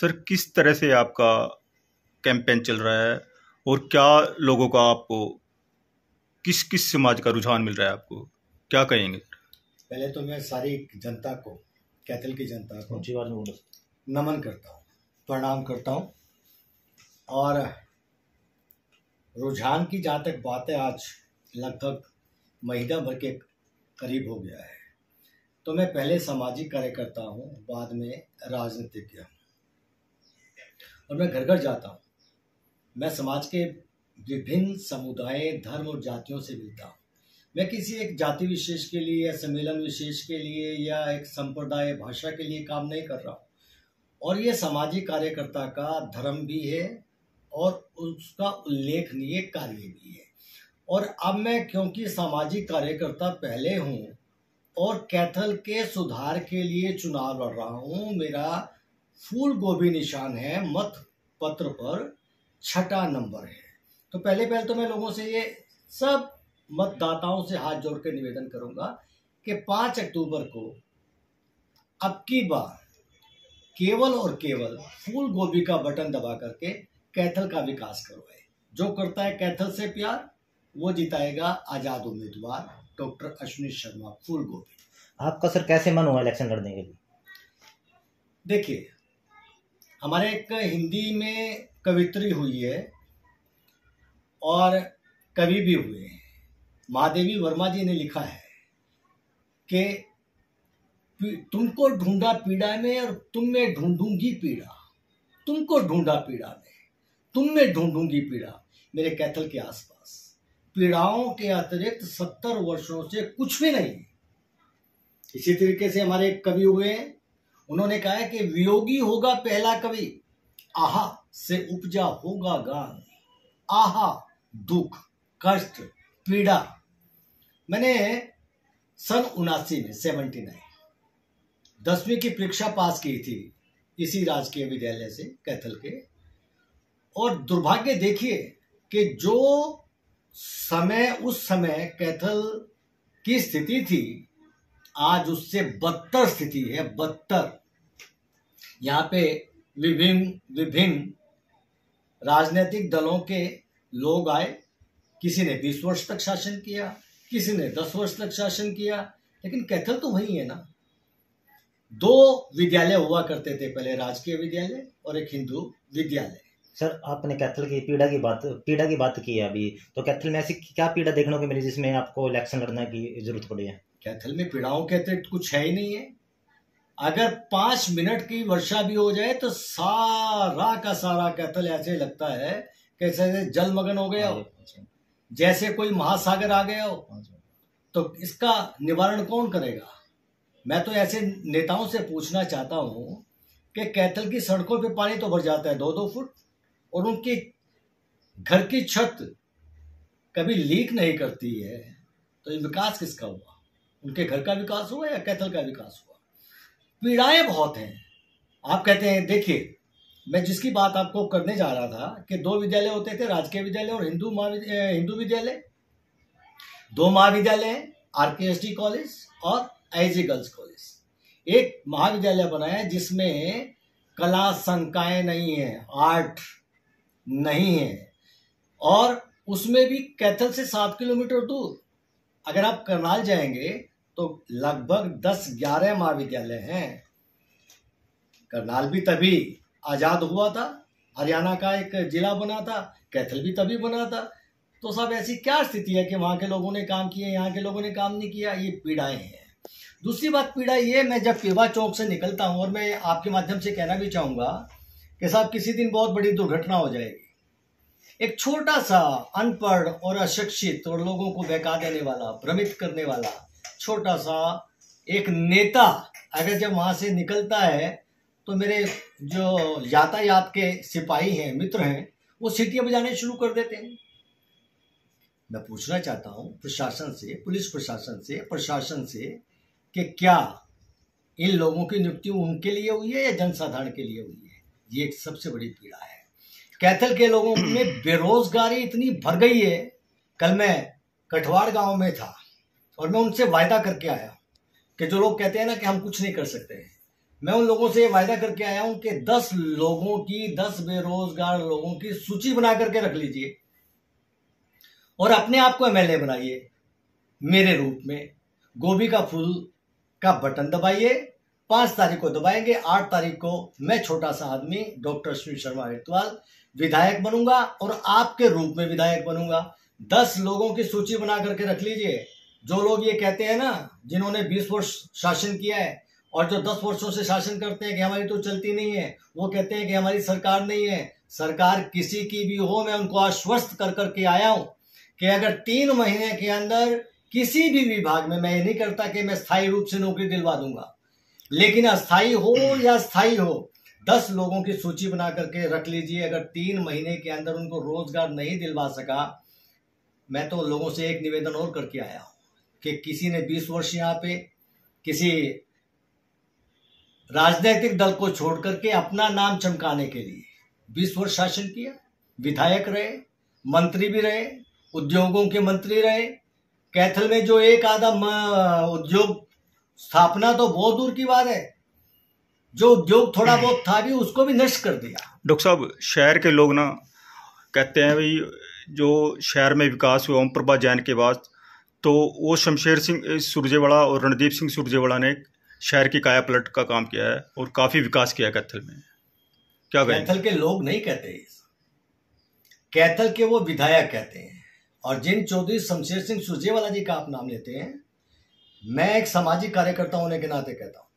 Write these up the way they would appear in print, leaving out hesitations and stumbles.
Sir, किस तरह से आपका कैंपेन चल रहा है और क्या लोगों का आपको किस किस समाज का रुझान मिल रहा है? आपको क्या कहेंगे? पहले तो मैं सारी जनता को, कैथल की जनता को नमन करता हूँ, प्रणाम करता हूँ। और रुझान की जहाँ तक बात है, आज लगभग महीना भर के करीब हो गया है। तो मैं पहले सामाजिक कार्यकर्ता हूँ, बाद में राजनीतिज्ञ हूँ और मैं घर घर जाता हूँ। मैं समाज के विभिन्न समुदाय, धर्म और जातियों से मिलता हूँ। मैं किसी एक जाति विशेष के लिए या सम्मेलन विशेष के लिए या एक संप्रदाय भाषा के लिए काम नहीं कर रहा हूँ। और ये सामाजिक कार्यकर्ता का धर्म भी है और उसका उल्लेखनीय कार्य भी है। और अब मैं क्योंकि सामाजिक कार्यकर्ता पहले हूँ और कैथल के सुधार के लिए चुनाव लड़ रहा हूँ, मेरा फूल गोभी निशान है, मत पत्र पर 6ठा नंबर है। तो पहले तो मैं लोगों से ये सब मतदाताओं से हाथ जोड़ कर निवेदन करूंगा कि 5 अक्टूबर को अब की बार केवल और केवल फूल गोभी का बटन दबा करके कैथल का विकास करवाए। जो करता है कैथल से प्यार, वो जिताएगा आजाद उम्मीदवार डॉक्टर अश्विनी शर्मा फूल गोभी। आपका सर कैसे मन हुआ इलेक्शन लड़ने के लिए? देखिए, हमारे एक हिंदी में कवित्री हुई है और कवि भी हुए हैं। महादेवी वर्मा जी ने लिखा है कि तुमको ढूंढा पीड़ा में और तुम में ढूंढूंगी पीड़ा, तुमको ढूंढा पीड़ा में, तुम में ढूंढूंगी पीड़ा। मेरे कैथल के आसपास पीड़ाओं के अतिरिक्त 70 वर्षों से कुछ भी नहीं। इसी तरीके से हमारे एक कवि हुए हैं, उन्होंने कहा है कि वियोगी होगा पहला कवि, आहा से उपजा होगा गान, आहा दुख कष्ट पीड़ा। मैंने सन 79 में 79 10वीं की परीक्षा पास की थी इसी राजकीय विद्यालय से कैथल के। और दुर्भाग्य देखिए कि जो उस समय कैथल की स्थिति थी, आज उससे बदतर स्थिति है, बदतर। यहाँ पे विभिन्न राजनीतिक दलों के लोग आए, किसी ने 20 वर्ष तक शासन किया, किसी ने 10 वर्ष तक शासन किया, लेकिन कैथल तो वही है ना। 2 विद्यालय हुआ करते थे पहले, राजकीय विद्यालय और एक हिंदू विद्यालय। सर, आपने कैथल की पीड़ा की बात की है अभी, तो कैथल में ऐसी क्या पीड़ा देखने को मिली जिसमें आपको इलेक्शन लड़ने की जरूरत पड़ी है? कैथल में पीड़ाओं के अतिरिक्त कुछ है ही नहीं है। अगर 5 मिनट की वर्षा भी हो जाए तो सारा का सारा कैथल ऐसे लगता है कैसे जलमग्न हो गया हो, जैसे कोई महासागर आ गया हो। तो इसका निवारण कौन करेगा? मैं तो ऐसे नेताओं से पूछना चाहता हूं कि कैथल की सड़कों पे पानी तो भर जाता है 2-2 फुट और उनकी घर की छत कभी लीक नहीं करती है, तो ये विकास किसका हुआ? उनके घर का विकास हुआ या कैथल का विकास हुआ? पीड़ाएं बहुत हैं। आप कहते हैं, देखिए मैं जिसकी बात आपको करने जा रहा था कि 2 विद्यालय होते थे, राजकीय विद्यालय और हिंदू विद्यालय। 2 महाविद्यालय, RKSD कॉलेज और IJ गर्ल्स कॉलेज। एक महाविद्यालय बनाया जिसमें कला संकाय नहीं है, आर्ट नहीं है, और उसमें भी कैथल से 7 किलोमीटर दूर। अगर आप करनाल जाएंगे तो लगभग 10-11 महाविद्यालय हैं। करनाल भी तभी आजाद हुआ था, हरियाणा का एक जिला बना था, कैथल भी तभी बना था। तो सब ऐसी क्या स्थिति है कि वहां के लोगों ने काम किए, यहाँ के लोगों ने काम नहीं किया? ये पीड़ाएं हैं। दूसरी बात पीड़ा ये, मैं जब पेवा चौक से निकलता हूं, और मैं आपके माध्यम से कहना भी चाहूंगा कि साहब किसी दिन बहुत बड़ी दुर्घटना हो जाएगी। एक छोटा सा अनपढ़ और अशिक्षित और लोगों को बहका देने वाला, भ्रमित करने वाला छोटा सा एक नेता अगर जब वहां से निकलता है तो मेरे जो यातायात के सिपाही हैं, मित्र हैं, वो सीटियां बजाने शुरू कर देते हैं। मैं पूछना चाहता हूं प्रशासन से, पुलिस प्रशासन से कि क्या इन लोगों की नियुक्ति उनके लिए हुई है या जनसाधारण के लिए हुई है? ये एक सबसे बड़ी पीड़ा है। कैथल के लोगों में बेरोजगारी इतनी भर गई है। कल मैं कठवाड़ गांव में था और मैं उनसे वायदा करके आया कि जो लोग कहते हैं ना कि हम कुछ नहीं कर सकते, मैं उन लोगों से ये वायदा करके आया हूं कि 10 लोगों की, 10 बेरोजगार लोगों की सूची बना करके रख लीजिए और अपने आप को एमएलए बनाइए मेरे रूप में। गोभी का फूल का बटन दबाइए, 5 तारीख को दबाएंगे, 8 तारीख को मैं छोटा सा आदमी डॉक्टर अश्विनी शर्मा हेटवाल विधायक बनूंगा और आपके रूप में विधायक बनूंगा। 10 लोगों की सूची बना करके रख लीजिए। जो लोग ये कहते हैं ना, जिन्होंने 20 वर्ष शासन किया है और जो 10 वर्षों से शासन करते हैं कि हमारी तो चलती नहीं है, वो कहते हैं कि हमारी सरकार नहीं है। सरकार किसी की भी हो, मैं उनको आश्वस्त कर करके आया हूं कि अगर 3 महीने के अंदर किसी भी विभाग में, मैं ये नहीं करता कि मैं स्थायी रूप से नौकरी दिलवा दूंगा, लेकिन अस्थायी हो या स्थायी हो, 10 लोगों की सूची बना करके रख लीजिए। अगर 3 महीने के अंदर उनको रोजगार नहीं दिलवा सका, मैं तो लोगों से एक निवेदन और करके आया हूं कि किसी ने 20 वर्ष यहाँ पे किसी राजनीतिक दल को छोड़ करके अपना नाम चमकाने के लिए 20 वर्ष शासन किया, विधायक रहे, मंत्री भी रहे, उद्योगों के मंत्री रहे। कैथल में जो एक आधा उद्योग स्थापना तो बहुत दूर की बात है, जो उद्योग थोड़ा बहुत था भी उसको भी नष्ट कर दिया। डॉक्टर साहब, शहर के लोग ना कहते हैं भाई जो शहर में विकास हुआ ओम प्रभा जैन के बाद, तो वो शमशेर सिंह सुरजेवाला और रणदीप सिंह सुरजेवाला ने शहर की काया पलट का काम किया है और काफ़ी विकास किया है कैथल में। क्या कहें? कैथल के लोग नहीं कहते, कैथल के वो विधायक कहते हैं। और जिन चौधरी शमशेर सिंह सुरजेवाला जी का आप नाम लेते हैं, मैं एक सामाजिक कार्यकर्ता होने के नाते कहता हूं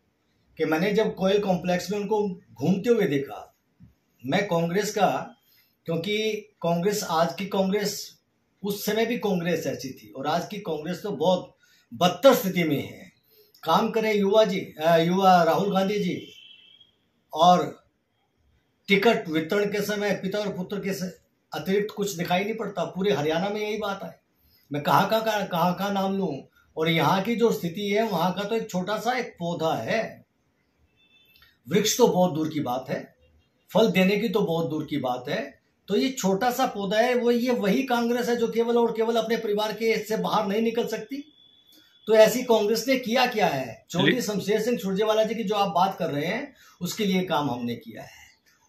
कि मैंने जब कोयल कॉम्प्लेक्स में उनको घूमते हुए देखा, मैं कांग्रेस का, क्योंकि कांग्रेस, आज की कांग्रेस, उस समय भी कांग्रेस ऐसी थी और आज की कांग्रेस तो बहुत बदतर स्थिति में है। काम करें युवा राहुल गांधी जी, और टिकट वितरण के समय पिता और पुत्र के अतिरिक्त कुछ दिखाई नहीं पड़ता। पूरे हरियाणा में यही बात है। मैं कहाँ नाम लूं, और यहाँ की जो स्थिति है, वहां का तो एक छोटा सा एक पौधा है, वृक्ष तो बहुत दूर की बात है, फल देने की तो बहुत दूर की बात है। तो ये छोटा सा पौधा है, वो ये वही कांग्रेस है जो केवल और केवल अपने परिवार के से बाहर नहीं निकल सकती। तो ऐसी कांग्रेस ने किया क्या है? चौधरी शमशेर सिंह सुरजेवाला जी की जो आप बात कर रहे हैं, उसके लिए काम हमने किया है।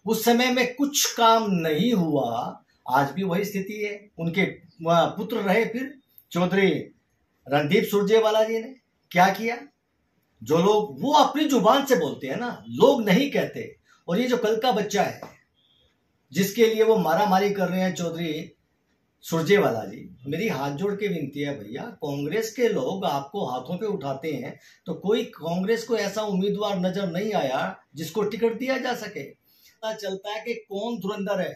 उस समय में कुछ काम नहीं हुआ, आज भी वही स्थिति है। उनके पुत्र रहे फिर चौधरी रणदीप सुरजेवाला जी ने क्या किया? जो लोग वो अपनी जुबान से बोलते हैं ना, लोग नहीं कहते। और ये जो कल का बच्चा है जिसके लिए वो मारामारी कर रहे हैं चौधरी सुरजेवाला जी, मेरी हाथ जोड़ के विनती है भैया, कांग्रेस के लोग आपको हाथों पे उठाते हैं तो कोई कांग्रेस को ऐसा उम्मीदवार नजर नहीं आया जिसको टिकट दिया जा सके। पता चलता है कि कौन धुरंधर है।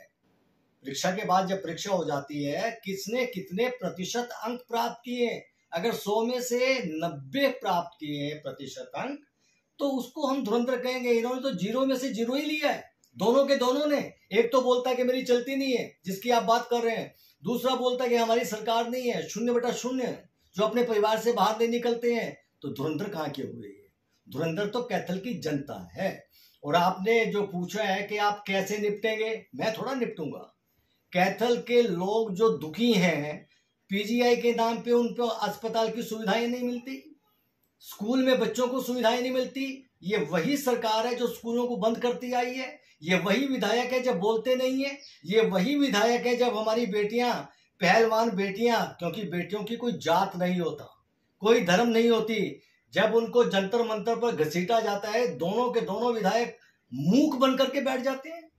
परीक्षा के बाद जब परीक्षा हो जाती है, किसने कितने प्रतिशत अंक प्राप्त किए, अगर 100 में से 90 प्राप्त किए हैं प्रतिशत अंक, तो उसको हम धुरंधर कहेंगे। इन्होंने तो 0 में से 0 ही लिया है, दोनों के दोनों ने। एक तो बोलता है कि मेरी चलती नहीं है, जिसकी आप बात कर रहे हैं, दूसरा बोलता है कि हमारी सरकार नहीं है, 0/0, जो अपने परिवार से बाहर नहीं निकलते हैं। तो धुरंधर कहाँ के हुए? धुरंधर तो कैथल की जनता है। और आपने जो पूछा है कि आप कैसे निपटेंगे, मैं थोड़ा निपटूंगा। कैथल के लोग जो दुखी हैं, पीजीआई के नाम पे उनको अस्पताल की सुविधाएं नहीं मिलती, स्कूल में बच्चों को सुविधाएं नहीं मिलती। ये वही सरकार है जो स्कूलों को बंद करती आई है। ये वही विधायक है जब बोलते नहीं है। ये वही विधायक है जब हमारी बेटियां, पहलवान बेटियां, क्योंकि बेटियों की कोई जात नहीं होता, कोई धर्म नहीं होती, जब उनको जंतर मंतर पर घसीटा जाता है, दोनों के दोनों विधायक मूक बन करके बैठ जाते हैं,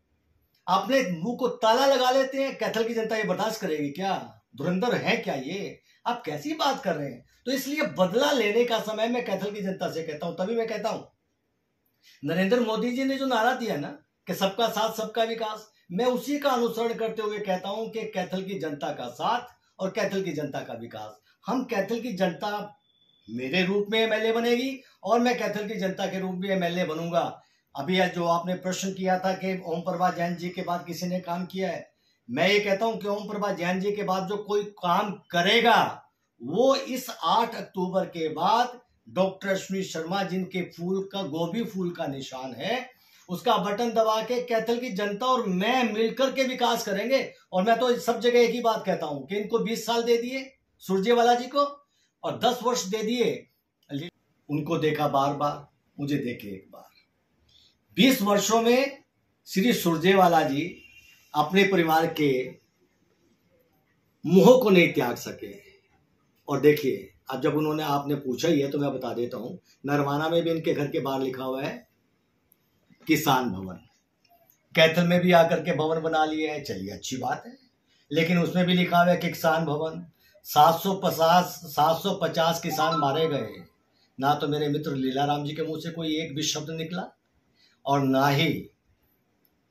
अपने मुंह को ताला लगा लेते हैं। कैथल की जनता ये बर्दाश्त करेगी क्या? धुरंधर है क्या ये? आप कैसी बात कर रहे हैं? तो इसलिए बदला लेने का समय मैं कैथल की जनता से कहता हूं। तभी मैं कहता हूं, नरेंद्र मोदी जी ने जो नारा दिया ना कि सबका साथ सबका विकास, मैं उसी का अनुसरण करते हुए कहता हूं कि कैथल की जनता का साथ और कैथल की जनता का विकास। हम कैथल की जनता मेरे रूप में एमएलए बनेगी और मैं कैथल की जनता के रूप में एमएलए बनूंगा। अभी जो आपने प्रश्न किया था कि ओम प्रभा जैन जी के बाद किसी ने काम किया है, मैं ये कहता हूं कि ओम प्रभा जैन जी के बाद जो कोई काम करेगा, वो इस 8 अक्टूबर के बाद डॉक्टर अश्विनी शर्मा, जिनके फूल का, गोभी फूल का निशान है, उसका बटन दबा के कैथल की जनता और मैं मिलकर के विकास करेंगे। और मैं तो सब जगह एक ही बात कहता हूं कि इनको 20 साल दे दिए सुरजेवाला जी को और 10 वर्ष दे दिए, उनको देखा बार बार, मुझे देखे एक बार। 20 वर्षों में श्री सुरजेवाला जी अपने परिवार के मोह को नहीं त्याग सके। और देखिए, अब जब उन्होंने, आपने पूछा ही है तो मैं बता देता हूं, नरवाना में भी इनके घर के बाहर लिखा हुआ है किसान भवन। कैथल में भी आकर के भवन बना लिए है, चलिए अच्छी बात है, लेकिन उसमें भी लिखा हुआ है कि किसान भवन। 750 किसान मारे गए, ना तो मेरे मित्र लीलाराम जी के मुंह से कोई एक भी शब्द निकला, और ना ही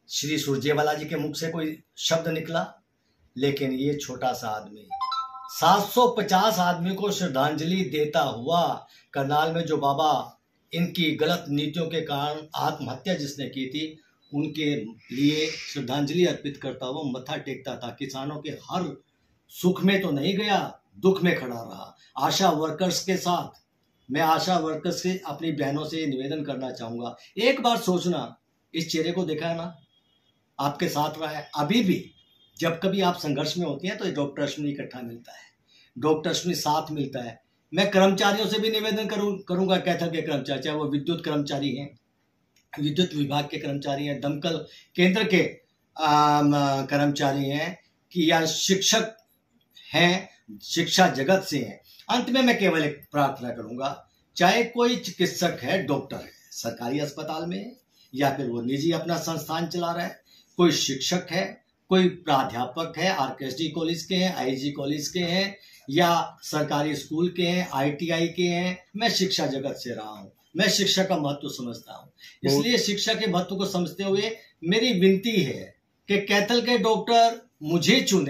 श्री सुरजेवाला जी के मुख से कोई शब्द निकला। लेकिन ये छोटा सा आदमी 750 आदमी को श्रद्धांजलि देता हुआ, करनाल में जो बाबा इनकी गलत नीतियों के कारण आत्महत्या जिसने की थी, उनके लिए श्रद्धांजलि अर्पित करता हुआ मत्था टेकता था। किसानों के हर सुख में तो नहीं गया, दुख में खड़ा रहा। आशा वर्कर्स के साथ, मैं आशा वर्कर्स से, अपनी बहनों से निवेदन करना चाहूंगा, एक बार सोचना, इस चेहरे को देखा है ना, आपके साथ रहा है। अभी भी जब कभी आप संघर्ष में होती हैं तो डॉक्टर अश्विनी इकट्ठा मिलता है, डॉक्टर अश्विनी साथ मिलता है। मैं कर्मचारियों से भी निवेदन करूंगा, कैथल के कर्मचारी, चाहे वो विद्युत कर्मचारी हैं, विद्युत विभाग के कर्मचारी हैं, दमकल केंद्र के कर्मचारी हैं, कि या शिक्षक हैं, शिक्षा जगत से हैं। अंत में मैं केवल एक प्रार्थना करूंगा, चाहे कोई चिकित्सक है, डॉक्टर है, सरकारी अस्पताल में है या फिर वो निजी अपना संस्थान चला रहा है, कोई शिक्षक है, कोई प्राध्यापक है, आरकेएसडी कॉलेज के हैं, आईजी कॉलेज के हैं, या सरकारी स्कूल के हैं, आईटीआई के हैं, मैं शिक्षा जगत से रहा हूं, मैं शिक्षा का महत्व समझता हूं। इसलिए शिक्षा के महत्व को समझते हुए मेरी विनती है कि कैथल के डॉक्टर मुझे चुने।